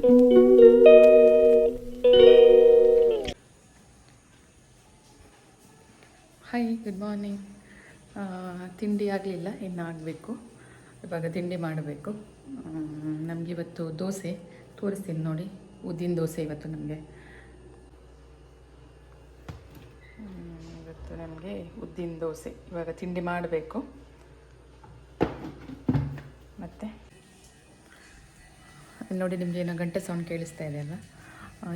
Hi, good morning. ತಿಂಡಿ ಆಗಲಿಲ್ಲ, ಇನ್ನು ಆಗಬೇಕು. ಇವಾಗ ತಿಂಡಿ ಮಾಡಬೇಕು. ನಮಗಿವತ್ತು ದೋಸೆ ತೋರಿಸ್ತೀನಿ ನೋಡಿ. ಉದ್ದಿನ ದೋಸೆ ಇವತ್ತು ನಮಗೆ. ಇವತ್ತು ನಮಗೆ ಉದ್ದಿನ ದೋಸೆ. ಇವಾಗ ತಿಂಡಿ ಮಾಡಬೇಕು. ಮತ್ತು ನೋಡಿ, ನಿಮಗೆ ಏನೋ ಗಂಟೆ ಸೌಂಡ್ ಕೇಳಿಸ್ತಾ ಇದೆ ಅಲ್ಲ.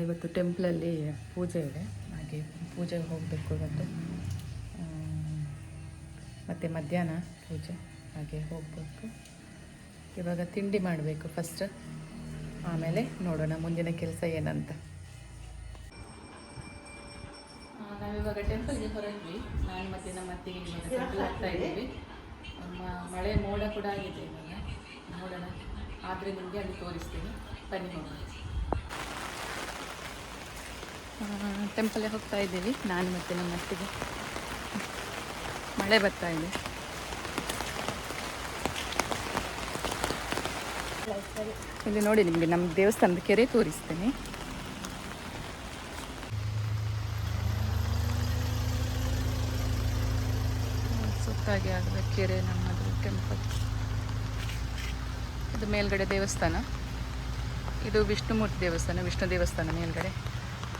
ಇವತ್ತು ಟೆಂಪ್ಲಲ್ಲಿ ಪೂಜೆ ಇದೆ, ಹಾಗೆ ಪೂಜೆಗೆ ಹೋಗಬೇಕು ಇವತ್ತು. ಮತ್ತು ಮಧ್ಯಾಹ್ನ ಪೂಜೆ, ಹಾಗೆ ಹೋಗಬೇಕು. ಇವಾಗ ತಿಂಡಿ ಮಾಡಬೇಕು ಫಸ್ಟ್, ಆಮೇಲೆ ನೋಡೋಣ ಮುಂದಿನ ಕೆಲಸ ಏನಂತ. ನಾವಿವಾಗ ಟೆಂಪಲ್ಗೆ ಹೊರಟ್ವಿ. ನಾನು ಮತ್ತು ನಮ್ಮ ಅತ್ತಿಗೆ ಇವಾಗ ಟೆಂಪಲ್ ಹೋಗ್ತಾ ಇದ್ದೀವಿ. ಮಳೆ ಮೋಡ ಕೂಡ ಆಗಿದೆ ಇವಾಗ. ನೋಡೋಣ, ಆದರೆ ನಿಮಗೆ ಅಲ್ಲಿ ತೋರಿಸ್ತೀನಿ, ಬನ್ನಿ ಹೋಗೋಣ. ಟೆಂಪಲ್ಗೆ ಹೋಗ್ತಾ ಇದ್ದೀವಿ ನಾನು ಮತ್ತು ನಮ್ಮ ಅತ್ತಿಗೆ. ಮಳೆ ಬರ್ತಾ ಇದೆ. ಇಲ್ಲಿ ನೋಡಿ, ನಿಮಗೆ ನಮ್ಮ ದೇವಸ್ಥಾನದ ಕೆರೆ ತೋರಿಸ್ತೀನಿ. ಸುತ್ತಾಗಿ ಆಗದ ಕೆರೆ ನಮ್ಮದು ಟೆಂಪಲ್. ಇದು ಮೇಲ್ಗಡೆ ದೇವಸ್ಥಾನ, ಇದು ವಿಷ್ಣುಮೂರ್ತಿ ದೇವಸ್ಥಾನ, ವಿಷ್ಣು ದೇವಸ್ಥಾನ ಮೇಲ್ಗಡೆ.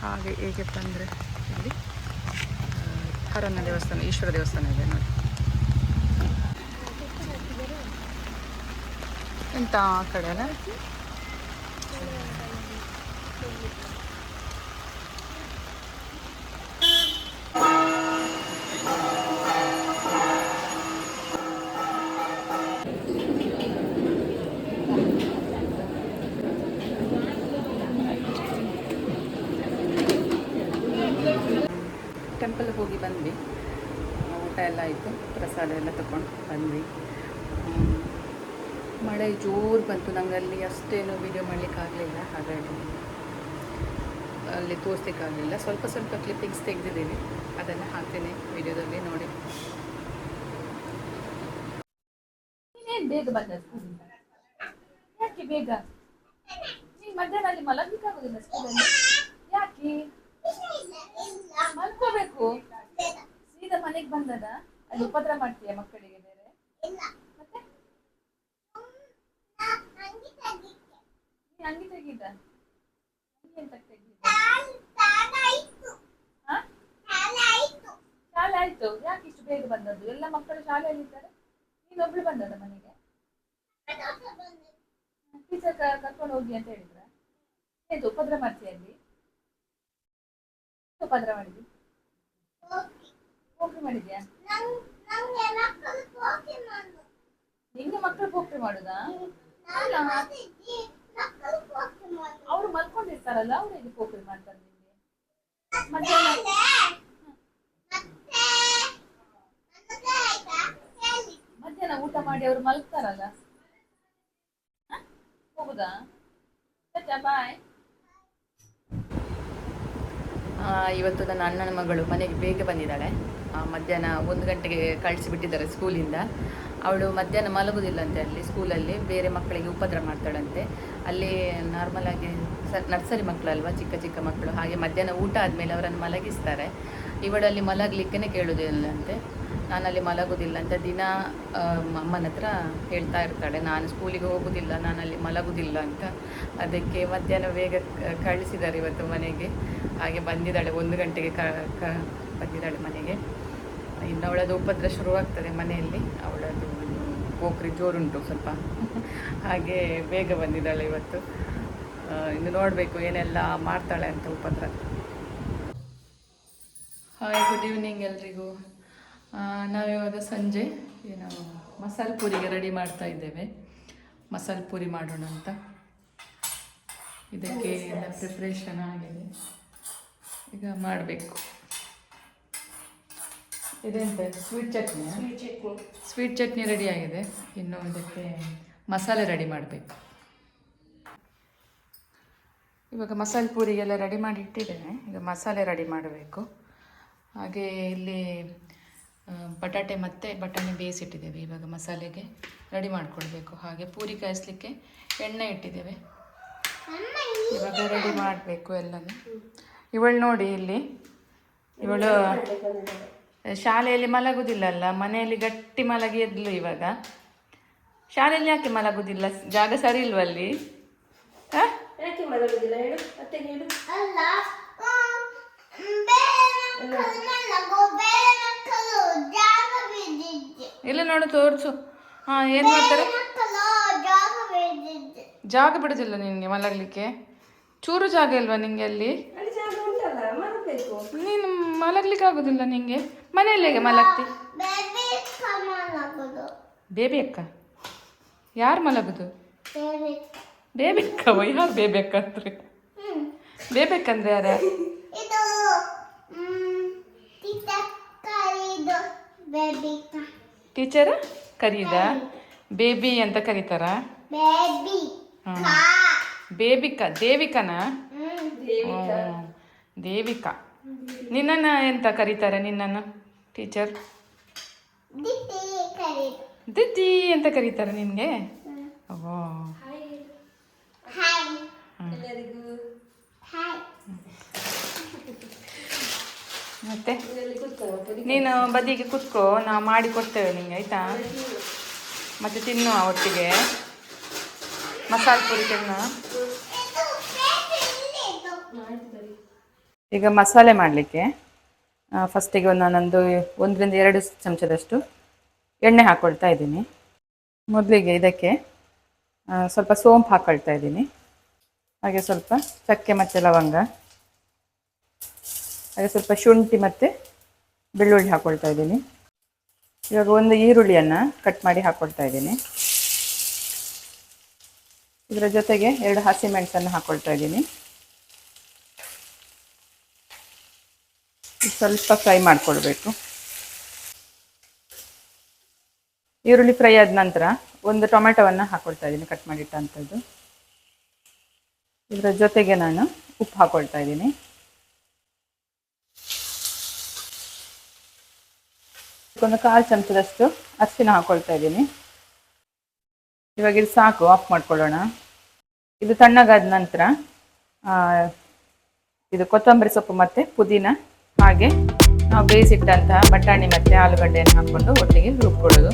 ಹಾಗೆ ಹೇಗೆ ಬಂದರೆ ಇಲ್ಲಿ ಹರನ ದೇವಸ್ಥಾನ, ಈಶ್ವರ ದೇವಸ್ಥಾನ ಇದೆ ನೋಡಿ. ಎಂತ ಆ ಕಡೆ ಅಲ್ಲ. ಟೆಂಪಲ್ ಹೋಗಿ ಬಂದ್ವಿ, ಊಟ ಎಲ್ಲ ಆಯಿತು, ಪ್ರಸಾದ ಎಲ್ಲ ತಗೊಂಡು ಬಂದ್ವಿ. ಮಳೆ ಜೋರು ಬಂತು. ನಂಗೆ ಅಲ್ಲಿ ಅಷ್ಟೇನು ವೀಡಿಯೋ ಮಾಡಲಿಕ್ಕಾಗಲಿಲ್ಲ, ಹಾಗಾಗಿ ಅಲ್ಲಿ ತೋರಿಸ್ಲಿಕ್ಕಾಗಲಿಲ್ಲ. ಸ್ವಲ್ಪ ಸ್ವಲ್ಪ ಕ್ಲಿಪ್ಪಿಂಗ್ಸ್ ತೆಗೆದಿದ್ದೀನಿ, ಅದನ್ನು ಹಾಕ್ತೀನಿ ವೀಡಿಯೋದಲ್ಲಿ ನೋಡಿ. ಬೇಗ ಬಂದದ್ದು ಯಾಕೆ? ಬೇಗ ನೀನು ಮಧ್ಯಾಹ್ನ ಅಲ್ಲಿ ಮಲಗಲಿಕ್ಕಾಗೋದಿಲ್ಲ ಸ್ಕೂಲಲ್ಲಿ? ಯಾಕೆ ಮಲ್ಕೋಬೇಕು? ಸೀದಾ ಮನೆಗೆ ಬಂದದ ಅಲ್ಲಿ ಉಪದ್ರ ಮಾಡ್ತೀಯ ಮಕ್ಕಳಿಗೆ ಬೇರೆ? ಮತ್ತೆ ನೀನು ಅಂಗಿ ತೆಗೀದ? ಎಂತ ತೆಗೀದ? ಶಾಲೆ ಆಯ್ತು. ಯಾಕೆ ಇಷ್ಟು ಬೇಗ ಬಂದದ್ದು? ಎಲ್ಲ ಮಕ್ಕಳು ಶಾಲೆಯಲ್ಲಿ ಇದ್ದಾರೆ, ನೀನೊಬ್ಳು ಬಂದದ ಮನೆಗೆ? ಟೀಚರ್ ಕರ್ಕೊಂಡು ಹೋಗಿ ಅಂತ ಹೇಳಿದ್ರ? ಏನು ಉಪದ್ರ ಮಾಡ್ತೀಯ ಅಲ್ಲಿ? ಉಪದ್ರ ಮಾಡಿದ್ವಿ? ಪೋಖ್ರಿ ಮಾಡಿದ್ಯಾ? ನಿಂಗೆ ಮಕ್ಕಳು ಪೋಖ್ರಿ ಮಾಡುದಾ? ಅವ್ರು ಮಲ್ಕೊಂಡಿರ್ತಾರಲ್ಲ, ಅವ್ರು ಹೇಗೆ ಪೋಖ್ರಿ ಮಾಡ್ತಾರೆ ನಿಂಗೆ? ಮಧ್ಯಾಹ್ನ ಊಟ ಮಾಡಿ ಅವ್ರು ಮಲಗ್ತಾರಲ್ಲ, ಹೋಗುದಾ? ಬಾಯ್. ಇವತ್ತು ನನ್ನ ಅಣ್ಣನ ಮಗಳು ಮನೆಗೆ ಬೇಗ ಬಂದಿದ್ದಾಳೆ. ಮಧ್ಯಾಹ್ನ 1 ಗಂಟೆಗೆ ಕಳಿಸಿಬಿಟ್ಟಿದ್ದಾರೆ ಸ್ಕೂಲಿಂದ. ಅವಳು ಮಧ್ಯಾಹ್ನ ಮಲಗುವುದಿಲ್ಲಂತೆ, ಅಲ್ಲಿ ಸ್ಕೂಲಲ್ಲಿ ಬೇರೆ ಮಕ್ಕಳಿಗೆ ಉಪದ್ರ ಮಾಡ್ತಾಳಂತೆ. ಅಲ್ಲಿ ನಾರ್ಮಲಾಗಿ ನರ್ಸರಿ ಮಕ್ಕಳಲ್ವ, ಚಿಕ್ಕ ಚಿಕ್ಕ ಮಕ್ಕಳು, ಹಾಗೆ ಮಧ್ಯಾಹ್ನ ಊಟ ಆದಮೇಲೆ ಅವರನ್ನು ಮಲಗಿಸ್ತಾರೆ. ಇವಳಲ್ಲಿ ಮಲಗಲಿಕ್ಕೇ ಕೇಳೋದಿಲ್ಲಂತೆ. ನಾನಲ್ಲಿ ಮಲಗೋದಿಲ್ಲ ಅಂತ ದಿನ ಅಮ್ಮನ ಹತ್ರ ಹೇಳ್ತಾ ಇರ್ತಾಳೆ, ನಾನು ಸ್ಕೂಲಿಗೆ ಹೋಗೋದಿಲ್ಲ, ನಾನಲ್ಲಿ ಮಲಗೋದಿಲ್ಲ ಅಂತ. ಅದಕ್ಕೆ ಮಧ್ಯಾಹ್ನ ಬೇಗ ಕಳಿಸಿದ್ದಾರೆ ಇವತ್ತು ಮನೆಗೆ. ಹಾಗೆ ಬಂದಿದ್ದಾಳೆ, 1 ಗಂಟೆಗೆ ಬಂದಿದ್ದಾಳೆ ಮನೆಗೆ. ಇನ್ನು ಅವಳದು ಉಪದ್ರ ಶುರುವಾಗ್ತದೆ ಮನೆಯಲ್ಲಿ. ಅವಳದು ಪೋಖ್ರಿ ಜೋರುಂಟು ಸ್ವಲ್ಪ, ಹಾಗೆ ಬೇಗ ಬಂದಿದ್ದಾಳೆ ಇವತ್ತು. ಇನ್ನು ನೋಡಬೇಕು ಏನೆಲ್ಲ ಮಾಡ್ತಾಳೆ ಅಂತ ಉಪದ್ರ. ಹಾಯ್, ಗುಡ್ ಈವ್ನಿಂಗ್ ಎಲ್ರಿಗೂ. ನಾವಿವಾಗ ಸಂಜೆ ಏನು ಮಸಾಲೆ ಪೂರಿಗೆ ರೆಡಿ ಮಾಡ್ತಾ ಇದ್ದೇವೆ. ಮಸಾಲೆ ಪೂರಿ ಮಾಡೋಣ ಅಂತ. ಇದಕ್ಕೆ ಎಲ್ಲ ಪ್ರಿಪ್ರೇಷನ್ ಆಗಿದೆ, ಈಗ ಮಾಡಬೇಕು. ಇದೆಂತ sweet chutney? Sweet chutney ready ಆಗಿದೆ, ಇನ್ನು ಇದಕ್ಕೆ ಮಸಾಲೆ ರೆಡಿ ಮಾಡಬೇಕು. ಇವಾಗ ಮಸಾಲೆ ಪೂರಿಗೆಲ್ಲ ರೆಡಿ ಮಾಡಿ ಇಟ್ಟಿದ್ದೇನೆ, ಈಗ ಮಸಾಲೆ ರೆಡಿ ಮಾಡಬೇಕು. ಹಾಗೆ ಇಲ್ಲಿ ಬಟಾಟೆ ಮತ್ತು ಬಟಾಣಿ ಬೇಯಿಸಿಟ್ಟಿದ್ದೇವೆ. ಇವಾಗ ಮಸಾಲೆಗೆ ರೆಡಿ ಮಾಡಿಕೊಡ್ಬೇಕು. ಹಾಗೆ ಪೂರಿ ಕಾಯಿಸ್ಲಿಕ್ಕೆ ಎಣ್ಣೆ ಇಟ್ಟಿದ್ದೇವೆ. ಇವಾಗ ರೆಡಿ ಮಾಡಬೇಕು ಎಲ್ಲನೂ. ಇವಳು ನೋಡಿ ಇಲ್ಲಿ, ಇವಳು ಶಾಲೆಯಲ್ಲಿ ಮಲಗುದಿಲ್ಲಲ್ಲ, ಮನೆಯಲ್ಲಿ ಗಟ್ಟಿ ಮಲಗಿ ಎದ್ಲು. ಇವಾಗ ಶಾಲೆಯಲ್ಲಿ ಯಾಕೆ ಮಲಗುದಿಲ್ಲ? ಜಾಗ ಸರಿ ಇಲ್ವಲ್ಲಿ? ಯಾಕೆ ಮಲಗುದಿಲ್ಲ ಹೇಳು, ಮತ್ತೆ ಹೇಳು. ಇಲ್ಲ ನೋಡು, ತೋರ್ಸು. ಹಾ, ಏನ್ ಮಾಡ್ತಾರೆ? ಜಾಗ ಬಿಡುದಿಲ್ಲ ನಿನ್ಗೆ ಮಲಗಲಿಕ್ಕೆ? ಚೂರು ಜಾಗ ಇಲ್ವಾ ನಿಂಗೆ ಅಲ್ಲಿ? ನೀನು ಮಲಗ್ಲಿಕ್ಕೆ ಆಗುದಿಲ್ಲ ನಿಂಗೆ? ಮನೆಯಲ್ಲಿ ಹೇಗೆ ಮಲಗ್ತಿ? ಬೇಬಿ ಅಕ್ಕ? ಯಾರು ಮಲಗುದು? ಬೇಬಿ ಅಕ್ಕ? ಯಾರು ಬೇಬಿ ಅಕ್ಕ ಅಂದ್ರೆ? ಬೇಬಿ ಅಕ್ಕ ಅಂದ್ರೆ ಯಾರ? ಟೀಚರ್ ಕರೀದ? ಬೇಬಿ ಅಂತ ಕರೀತಾರ? ಬೇಬಿಕಾ? ದೇವಿಕನಾ? ದೇವಿಕಾ. ನಿನ್ನನ್ನ ಎಂತ ಕರೀತಾರೆ ನಿನ್ನನ್ನು ಟೀಚರ್? ದಿದಿ ಅಂತ ಕರೀತಾರೆ ನಿನ್ಗೆ? ಓ, ಮತ್ತೆ ನೀನು ಬದಿಗೆ ಕುತ್ಕೋ, ನಾವು ಮಾಡಿ ಕೊಡ್ತೇವೆ ನಿಂಗೆ, ಆಯ್ತಾ? ಮತ್ತೆ ತಿನ್ನು ಒಟ್ಟಿಗೆ ಮಸಾಲೆ ಪುರಿ ತಿನ್ನು. ಈಗ ಮಸಾಲೆ ಮಾಡಲಿಕ್ಕೆ ಫಸ್ಟಿಗೆ ನಾನೊಂದು 1 ರಿಂದ 2 ಚಮಚದಷ್ಟು ಎಣ್ಣೆ ಹಾಕ್ಕೊಳ್ತಾ ಇದ್ದೀನಿ. ಮೊದಲಿಗೆ ಇದಕ್ಕೆ ಸ್ವಲ್ಪ ಸೋಂಪು ಹಾಕ್ಕೊಳ್ತಾ ಇದ್ದೀನಿ, ಹಾಗೆ ಸ್ವಲ್ಪ ಚಕ್ಕೆ ಮತ್ತು ಲವಂಗ, ಹಾಗೆ ಸ್ವಲ್ಪ ಶುಂಠಿ ಮತ್ತು ಬೆಳ್ಳುಳ್ಳಿ ಹಾಕ್ಕೊಳ್ತಾ ಇದ್ದೀನಿ. ಇವಾಗ ಒಂದು ಈರುಳ್ಳಿಯನ್ನು ಕಟ್ ಮಾಡಿ ಹಾಕ್ಕೊಳ್ತಾ ಇದ್ದೀನಿ. ಇದರ ಜೊತೆಗೆ 2 ಹಸಿಮೆಣಸನ್ನು ಹಾಕ್ಕೊಳ್ತಾ ಇದ್ದೀನಿ. ಸ್ವಲ್ಪ ಫ್ರೈ ಮಾಡಿಕೊಳ್ಬೇಕು. ಈರುಳ್ಳಿ ಫ್ರೈ ಆದ ನಂತರ ಒಂದು ಟೊಮೆಟೊವನ್ನು ಹಾಕ್ಕೊಳ್ತಾ ಇದ್ದೀನಿ, ಕಟ್ ಮಾಡಿಟ್ಟಂಥದ್ದು. ಇದರ ಜೊತೆಗೆ ನಾನು ಉಪ್ಪು ಹಾಕ್ಕೊಳ್ತಾ ಇದ್ದೀನಿ. ಒಂದು 1/4 ಚಮಚದಷ್ಟು ಅರಿಶಿನ ಹಾಕ್ಕೊಳ್ತಾ ಇದ್ದೀನಿ. ಇವಾಗ ಇದು ಸಾಕು, ಆಫ್ ಮಾಡ್ಕೊಳ್ಳೋಣ. ಇದು ತಣ್ಣಗಾದ ನಂತರ ಇದು ಕೊತ್ತಂಬರಿ ಸೊಪ್ಪು ಮತ್ತು ಪುದೀನ, ಹಾಗೆ ನಾವು ಬೇಯಿಸಿಟ್ಟಂತಹ ಬಟಾಣಿ ಮತ್ತು ಆಲೂಗಡ್ಡೆಯನ್ನು ಹಾಕ್ಕೊಂಡು ಒಟ್ಟಿಗೆ ರುಬ್ಕೊಳ್ಳೋದು.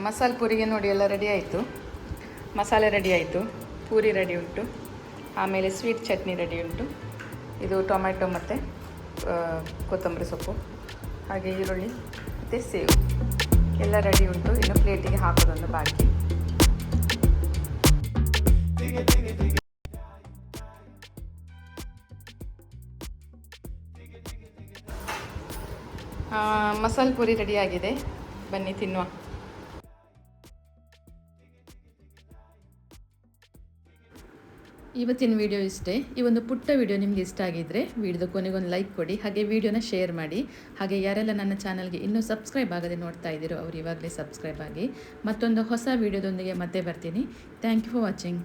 ಮಸಾಲೆ ಪೂರಿಗೆ ನೋಡಿ ಎಲ್ಲ ರೆಡಿ ಆಯಿತು. ಮಸಾಲೆ ರೆಡಿ ಆಯಿತು, ಪೂರಿ ರೆಡಿ ಉಂಟು, ಆಮೇಲೆ ಸ್ವೀಟ್ ಚಟ್ನಿ ರೆಡಿ ಉಂಟು. ಇದು ಟೊಮೆಟೊ ಮತ್ತು ಕೊತ್ತಂಬರಿ ಸೊಪ್ಪು, ಹಾಗೆ ಈರುಳ್ಳಿ ಮತ್ತು ಸೇವು ಎಲ್ಲ ರೆಡಿ ಉಂಟು. ಇನ್ನು ಪ್ಲೇಟಿಗೆ ಹಾಕೋದೊಂದು ಬಾಕಿ. ಮಸಾಲೆ ಪೂರಿ ರೆಡಿಯಾಗಿದೆ, ಬನ್ನಿ ತಿನ್ನುವ. ಇವತ್ತಿನ ವಿಡಿಯೋ ಇಷ್ಟೇ. ಈ ಒಂದು ಪುಟ್ಟ ವಿಡಿಯೋ ನಿಮಗೆ ಇಷ್ಟ ಆಗಿದ್ದರೆ ವಿಡಿಯೋದ ಕೊನೆಗೊಂದು ಲೈಕ್ ಕೊಡಿ, ಹಾಗೆ ವಿಡಿಯೋನ ಶೇರ್ ಮಾಡಿ. ಹಾಗೆ ಯಾರೆಲ್ಲ ನನ್ನ ಚಾನಲ್ಗೆ ಇನ್ನೂ ಸಬ್ಸ್ಕ್ರೈಬ್ ಆಗದೆ ನೋಡ್ತಾ ಇದ್ದೀರೋ ಅವ್ರು ಇವಾಗಲೇ ಸಬ್ಸ್ಕ್ರೈಬ್ ಆಗಿ. ಮತ್ತೊಂದು ಹೊಸ ವಿಡಿಯೋದೊಂದಿಗೆ ಮತ್ತೆ ಬರ್ತೀನಿ. Thank you for watching.